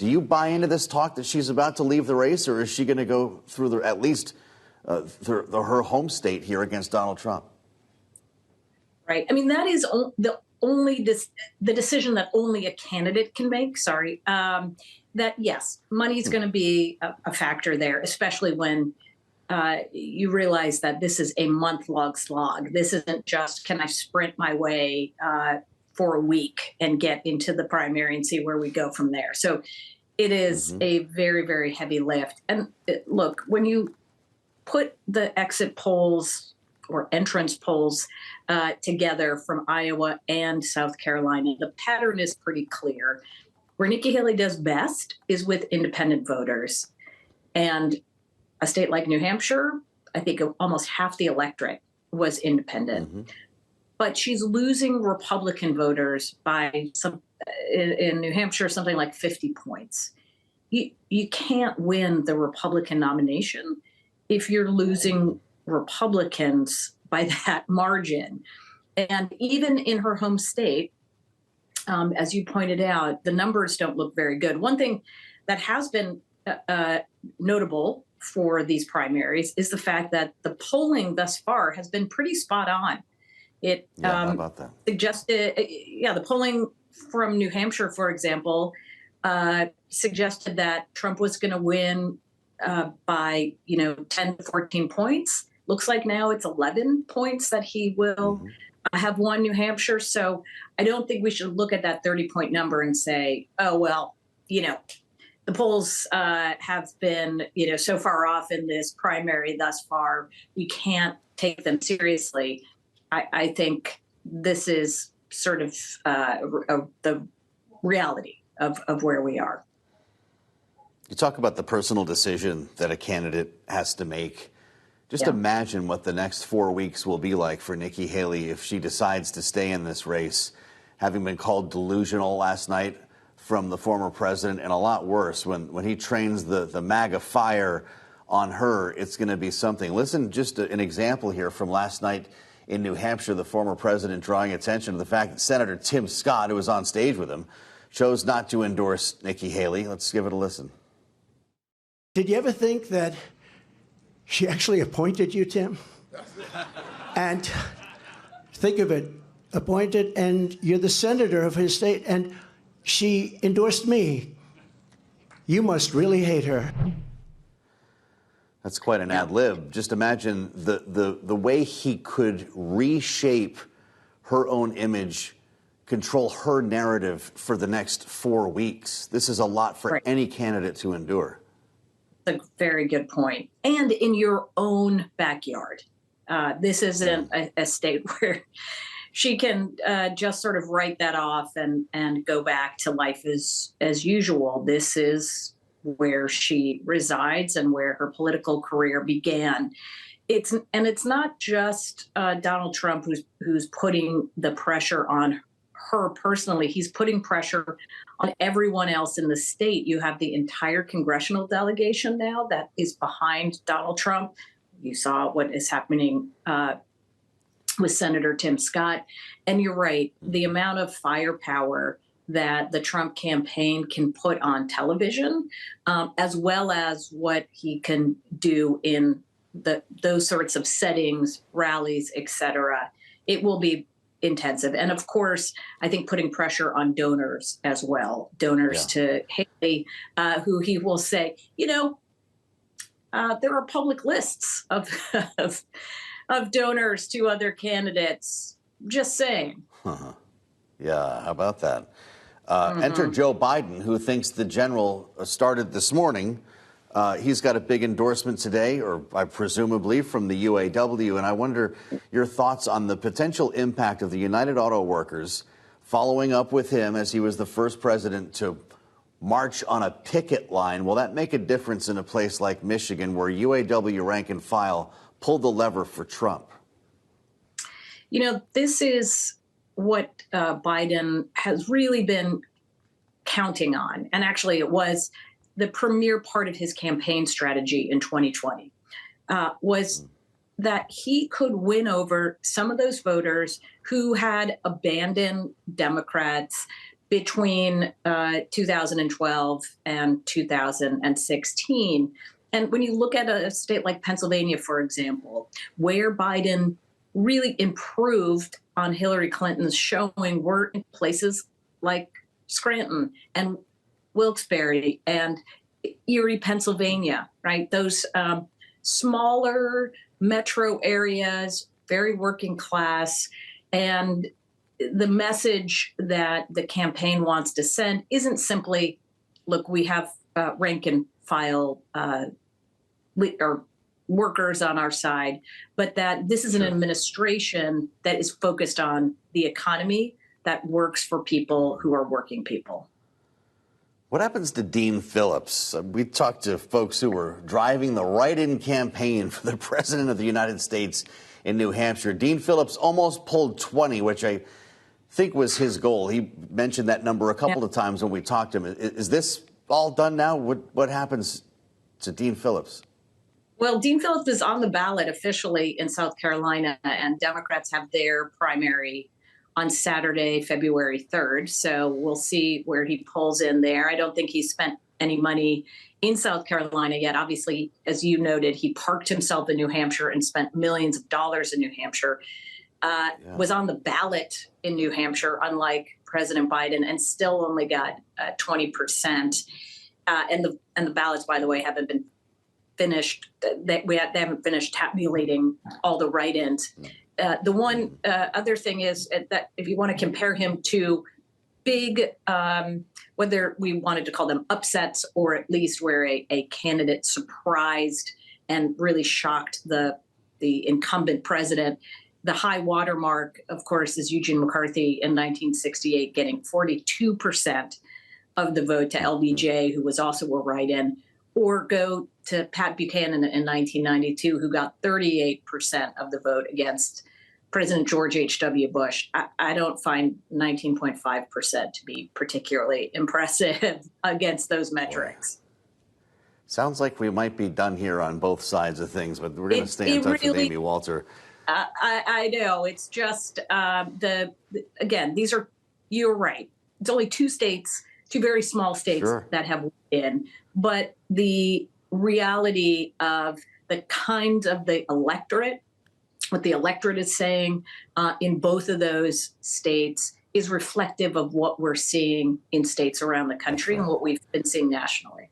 Do you buy into this talk that she's about to leave the race, or is she going to go through at least her home state here against Donald Trump? Right. I mean, that is the decision that only a candidate can make. Sorry. That, yes, money is going to be a factor there, especially when you realize that this is a month-long slog. This isn't just, can I sprint my way for a week and get into the primary and see where we go from there. So it is a very, very heavy lift. And look, when you put the exit polls or entrance polls together from Iowa and South Carolina, the pattern is pretty clear. Where Nikki Haley does best is with independent voters. And a state like New Hampshire, I think almost half the electorate was independent. But she's losing Republican voters by in New Hampshire, something like 50 points. You can't win the Republican nomination if you're losing Republicans by that margin. And even in her home state, as you pointed out, the numbers don't look very good. One thing that has been notable for these primaries is the fact that the polling thus far has been pretty spot on. It how about that? Suggested, the polling from New Hampshire, for example, suggested that Trump was going to win by 10 to 14 points. Looks like now it's 11 points that he will have won New Hampshire. So I don't think we should look at that 30-point number and say, oh, well, the polls have been, so far off in this primary thus far, we can't take them seriously. I think this is sort of the reality of where we are. You talk about the personal decision that a candidate has to make. Just imagine what the next 4 weeks will be like for Nikki Haley if she decides to stay in this race, having been called delusional last night from the former president, and a lot worse when he trains the MAGA fire on her. It's going to be something. Listen, just an example here from last night in New Hampshire, the former president drawing attention to the fact that Senator Tim Scott, who was on stage with him, chose not to endorse Nikki Haley. Let's give it a listen. Did you ever think that she actually appointed you, Tim? And think of it, appointed, and you're the senator of his state, and she endorsed me. You must really hate her. That's quite an ad lib. Just imagine the way he could reshape her own image, control her narrative for the next 4 weeks. This is a lot for any candidate to endure. A very good point. And in your own backyard. This isn't a state where she can just sort of write that off and go back to life as usual. This is where she resides and where her political career began. It's not just Donald Trump who's putting the pressure on her personally. He's putting pressure on everyone else in the state. You have the entire congressional delegation now that is behind Donald Trump. You saw what is happening with Senator Tim Scott. And you're right, the amount of firepower that the Trump campaign can put on television, as well as what he can do in those sorts of settings, rallies, et cetera. It will be intensive. And of course, I think putting pressure on donors as well, donors to Haley, who he will say, there are public lists of donors to other candidates. Just saying. Yeah, how about that? Enter Joe Biden, who thinks the general started this morning. He's got a big endorsement today, or presumably from the UAW. And I wonder your thoughts on the potential impact of the United Auto Workers following up with him as he was the first president to march on a picket line. Will that make a difference in a place like Michigan, where UAW rank and file pulled the lever for Trump? This is what Biden has really been counting on. And actually, it was the premier part of his campaign strategy in 2020, was that he could win over some of those voters who had abandoned Democrats between 2012 and 2016. And when you look at a state like Pennsylvania, for example, where Biden really improved on Hillary Clinton's showing, were in places like Scranton and Wilkes-Barre and Erie, Pennsylvania, right? Those smaller metro areas, very working class. And the message that the campaign wants to send isn't simply, look, we have rank and file or workers on our side, but that this is an administration that is focused on the economy that works for people who are working people. What happens to Dean Phillips? We talked to folks who were driving the write-in campaign for the president of the United States in New Hampshire. Dean Phillips almost pulled 20, which I think was his goal. He mentioned that number a couple of times when we talked to him. Is this all done now? What happens to Dean Phillips? Well, Dean Phillips is on the ballot officially in South Carolina, and Democrats have their primary on Saturday, February 3rd. So we'll see where he pulls in there. I don't think he's spent any money in South Carolina yet. Obviously, as you noted, he parked himself in New Hampshire and spent millions of dollars in New Hampshire, was on the ballot in New Hampshire, unlike President Biden, and still only got 20%. And the ballots, by the way, haven't been finished. They haven't finished tabulating all the write-ins. The one other thing is that if you want to compare him to big, whether we wanted to call them upsets or at least where a candidate surprised and really shocked the incumbent president, the high watermark, of course, is Eugene McCarthy in 1968 getting 42% of the vote to LBJ, who was also a write-in, or go to Pat Buchanan in 1992, who got 38% of the vote against President George H.W. Bush. I don't find 19.5% to be particularly impressive against those metrics. Sounds like we might be done here on both sides of things, but we're going to stay in touch with Amy Walter. I know. It's just, again, these are, you're right. It's only two states, two very small states that have in, but the reality of the kind of the electorate, what the electorate is saying in both of those states is reflective of what we're seeing in states around the country and what we've been seeing nationally.